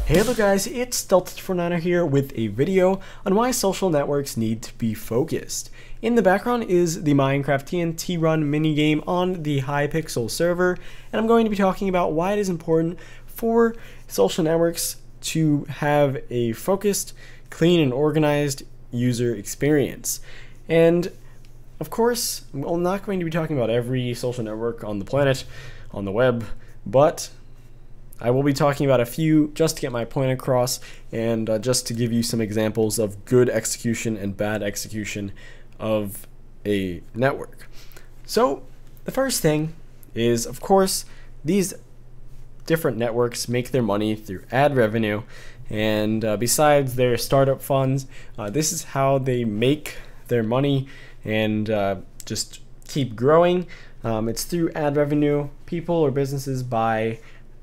Hey there guys, it's Delta49er here with a video on why social networks need to be focused. In the background is the Minecraft TNT Run minigame on the Hypixel server, and I'm going to be talking about why it is important for social networks to have a focused, clean, and organized user experience. And of course, I'm not going to be talking about every social network on the planet, on the web, but I will be talking about a few just to get my point across and just to give you some examples of good execution and bad execution of a network. So the first thing is, of course, these different networks make their money through ad revenue, and besides their startup funds, this is how they make their money and just keep growing. It's through ad revenue. People or businesses buy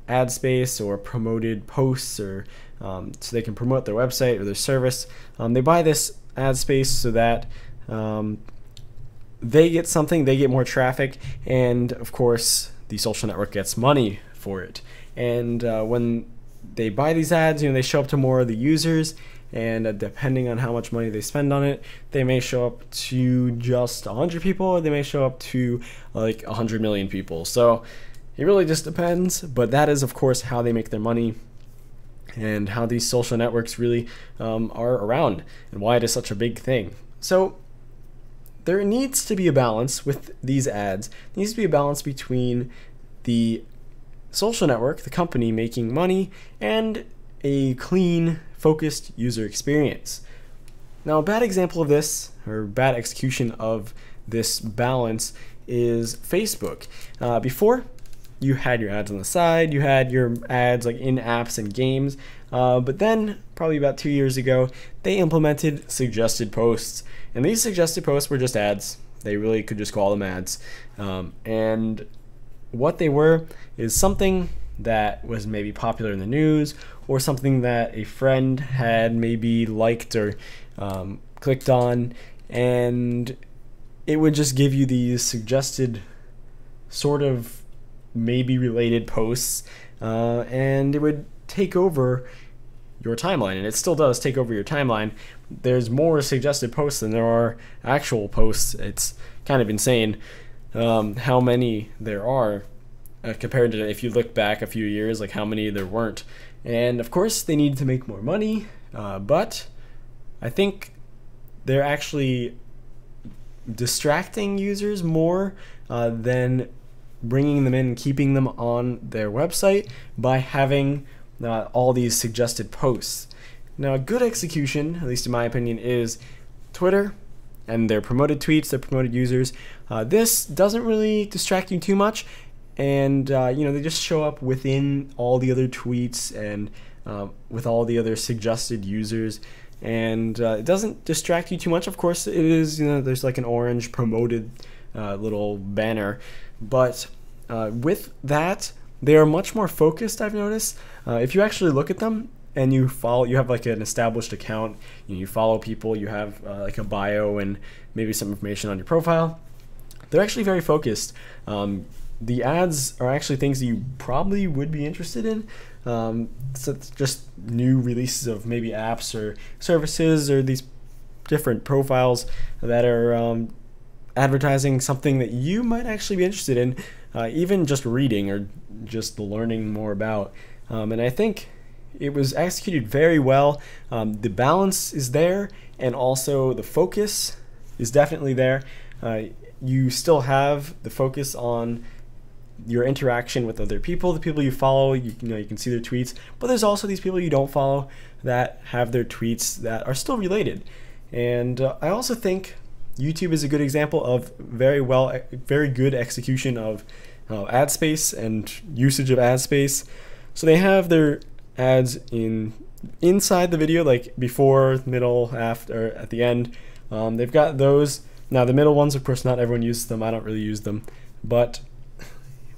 ad space or promoted posts, or so they can promote their website or their service. They buy this ad space so that they get something, they get more traffic, and of course the social network gets money for it. And when they buy these ads, they show up to more of the users, and depending on how much money they spend on it, they may show up to just 100 people, or they may show up to like 100 million people. So it really just depends, but that is of course how they make their money and how these social networks really are around and why it is such a big thing. So there needs to be a balance with these ads. There needs to be a balance between the social network, the company, making money, and a clean, focused user experience. Now, a bad example of this, or bad execution of this balance, is Facebook. Before, you had your ads on the side, you had your ads like in apps and games, but then probably about 2 years ago, they implemented suggested posts, and these suggested posts were just ads. They really could just call them ads, and what they were is something that was maybe popular in the news, or something that a friend had maybe liked or clicked on, and it would just give you these suggested sort of maybe related posts, and it would take over your timeline, and it still does take over your timeline. There's more suggested posts than there are actual posts. It's kind of insane how many there are compared to if you look back a few years, like how many there weren't. And of course they need to make more money, but I think they're actually distracting users more than bringing them in and keeping them on their website by having all these suggested posts. Now, a good execution, at least in my opinion, is Twitter and their promoted tweets, their promoted users. This doesn't really distract you too much, and they just show up within all the other tweets and with all the other suggested users, and it doesn't distract you too much. Of course, it is, there's like an orange promoted little banner, but with that, they are much more focused, I've noticed. If you actually look at them and you have like an established account, you follow people, you have like a bio and maybe some information on your profile, they're actually very focused. The ads are actually things that you probably would be interested in. So it's just new releases of maybe apps or services, or these different profiles that are advertising something that you might actually be interested in, even just reading or just learning more about. And I think it was executed very well. The balance is there, and also the focus is definitely there. You still have the focus on your interaction with other people, the people you follow. You can see their tweets, but there's also these people you don't follow that have their tweets that are still related. And I also think YouTube is a good example of very good execution of ad space and usage of ad space. So they have their ads inside the video, like before, middle, after, or at the end. They've got those. Now the middle ones, of course, not everyone uses them. I don't really use them, but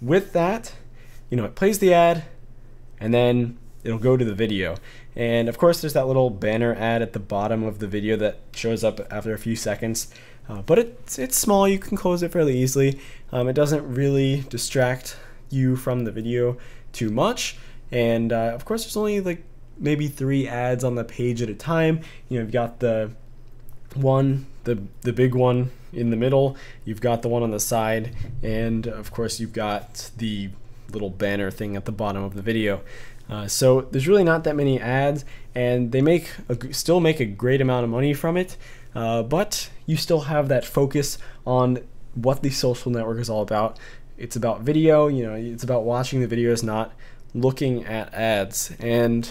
with that, it plays the ad, and then it'll go to the video. And of course, there's that little banner ad at the bottom of the video that shows up after a few seconds. But it's small. You can close it fairly easily. It doesn't really distract you from the video too much. And of course, there's only like maybe 3 ads on the page at a time. You know, you've got the big one in the middle, you've got the one on the side, and of course you've got the little banner thing at the bottom of the video. So there's really not that many ads, and they still make a great amount of money from it, but you still have that focus on what the social network is all about. It's about video, you know, it's about watching the videos, not looking at ads. And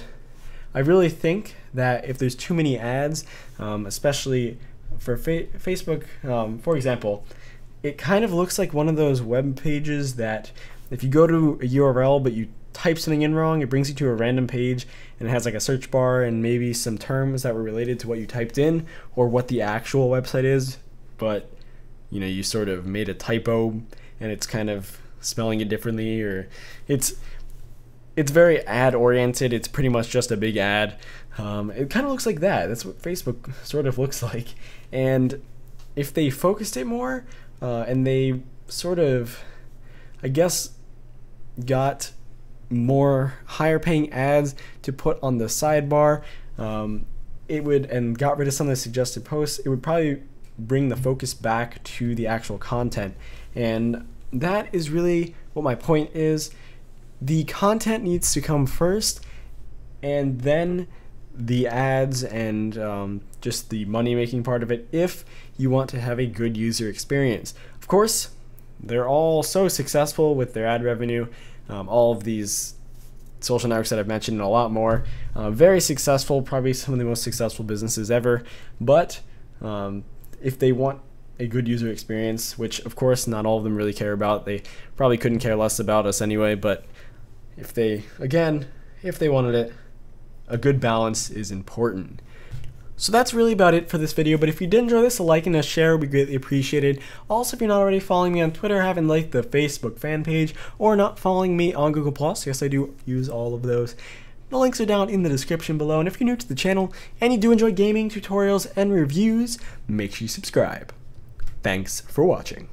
I really think that if there's too many ads, especially for Facebook, for example, it kind of looks like one of those web pages that if you go to a URL but you type something in wrong, it brings you to a random page and it has like a search bar and maybe some terms that were related to what you typed in or what the actual website is, but you know, you sort of made a typo and it's kind of spelling it differently, or it's very ad oriented. It's pretty much just a big ad. It kind of looks like that. That's what Facebook sort of looks like. And if they focused it more and they sort of, I guess, got more higher paying ads to put on the sidebar, and got rid of some of the suggested posts, it would probably bring the focus back to the actual content. And that is really what my point is. The content needs to come first, and then the ads and just the money making part of it, if you want to have a good user experience. Of course, they're all so successful with their ad revenue. All of these social networks that I've mentioned and a lot more, very successful, probably some of the most successful businesses ever. But if they want a good user experience, which of course not all of them really care about, they probably couldn't care less about us anyway, but if they wanted it, a good balance is important. So that's really about it for this video, but if you did enjoy this, a like and a share would be greatly appreciated. Also, if you're not already following me on Twitter, haven't liked the Facebook fan page, or not following me on Google+, yes, I do use all of those, the links are down in the description below. And if you're new to the channel and you do enjoy gaming, tutorials, and reviews, make sure you subscribe. Thanks for watching.